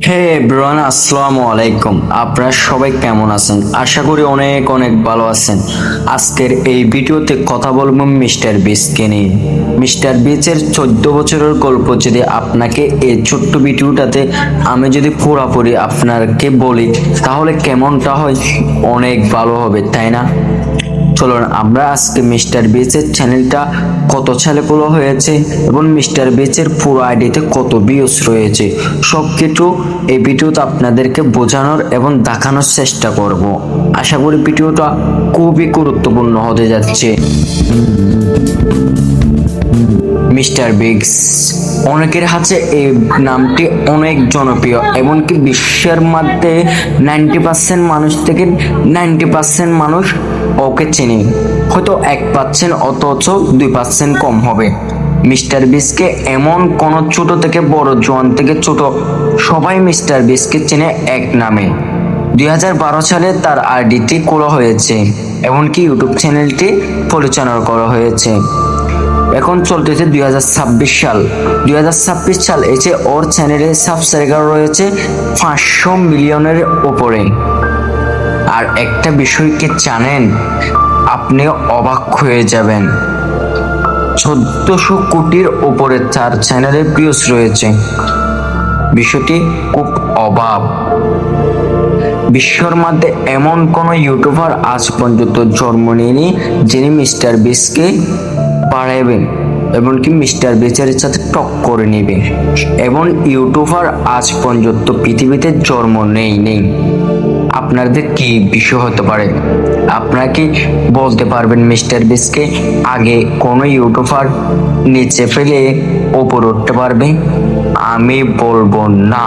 হে everyone, আসসালামু আলাইকুম। আপনারা সবাই কেমন আছেন? আশা করি অনেক অনেক ভালো আছেন। আজকের এই ভিডিওতে কথা বলবো মিস্টার বিস্টকে নিয়ে। মিস্টার বিস্টের 14 বছরের গল্প যদি আপনাকে এই ছোট্ট ভিডিওটাতে আমি যদি পুরোপুরি আপনাকে বলি তাহলে কেমনটা হয়? অনেক ভালো হবে, তাই না? চলুন আমরা আজকে মিস্টার বিস্টের চ্যানেলটা কত সালে খোলা হয়েছে এবং মিস্টার বিস্টের পুরো আইডিতে কত ভিউজ রয়েছে সবকিছু এই ভিডিওতে আপনাদেরকে বোঝানোর এবং দেখানোর চেষ্টা করব। আশা করি ভিডিওটা খুবই গুরুত্বপূর্ণ হতে যাচ্ছে। মিস্টার বিগস অনেকের কাছে এই নামটি অনেক জনপ্রিয়, এমনকি বিশ্বের মধ্যে 90% মানুষ থেকে 90% মানুষ ওকে চেনে। হয়তো 1% অথচ 2% কম হবে। মিস্টার বিস্টকে এমন কোন ছোট থেকে বড়, জোয়ান থেকে ছোট সবাই মিস্টার বিস্টকে চেনে এক নামে। 2012 সালে তার আইডিটি খোলা হয়েছে, এমনকি ইউটিউব চ্যানেলটি পরিচালনা করা হয়েছে। এখন চলতেছে 2026 সাল। 2026 সাল এসে ওর চ্যানেলে সাবস্ক্রাইবার রয়েছে 500 মিলিয়নের উপরে। আর একটা বিষয় কি জানেন? আপনি অবাক হয়ে যাবেন, 1400 কোটির উপরে তার চ্যানেলে ভিউজ রয়েছে। বিষয়টি খুব অবাক। বিশ্বের মধ্যে এমন কোন ইউটিউবার আজ পর্যন্ত জন্ম নেয়নি যিনি মিস্টার বিস্টকে বাড়াবেন এমনকি মিস্টার বিস্টের সাথে টক্কর নেবে। এবং ইউটিউবার আজ পর্যন্ত পৃথিবীতে জন্ম নেই। আপনাদের কি বিষয় হতে পারে? আপনারা কি বলতে পারবেন মিস্টার বিস্টকে আগে কোন ইউটিউবার নিচে ফেলে ওপর উঠতে পারবে? আমি বলবো না,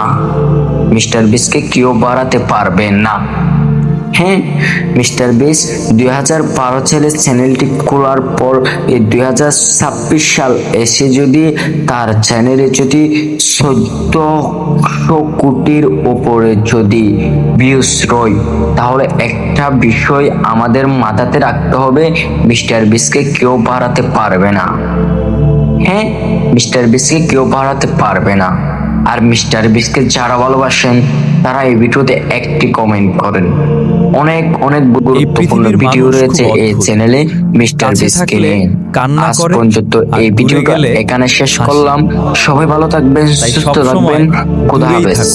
মিস্টার বিস্টকে কেউ বাড়াতে পারবে না। হ্যাঁ, মিস্টার বিস্ট 2012 সালে চ্যানেলটি খোলার পর এই 2026 সাল এসে যদি তার চ্যানেলে যদি 1400 কোটির উপরে যদি ভিউজ রয়, তাহলে একটা বিষয় আমাদের মাথাতে রাখতে হবে, মিস্টার বিস্টকে কেউ বাড়াতে পারবে না। হ্যাঁ, মিস্টার বিস্টকে কেউ বাড়াতে পারবে না। আর মিস্টার বিস্টকে যারা ভালোবাসেন তারা এই ভিডিওতে একটি কমেন্ট করেন। অনেক অনেক গুরুত্বপূর্ণ ভিডিও রয়েছে এই চ্যানেলে মিস্টার বিস্টকে নিয়ে। আজ পর্যন্ত এই ভিডিওটা এখানে শেষ করলাম। সবাই ভালো থাকবেন, সুস্থ থাকবেন, খোদা হাফেজ।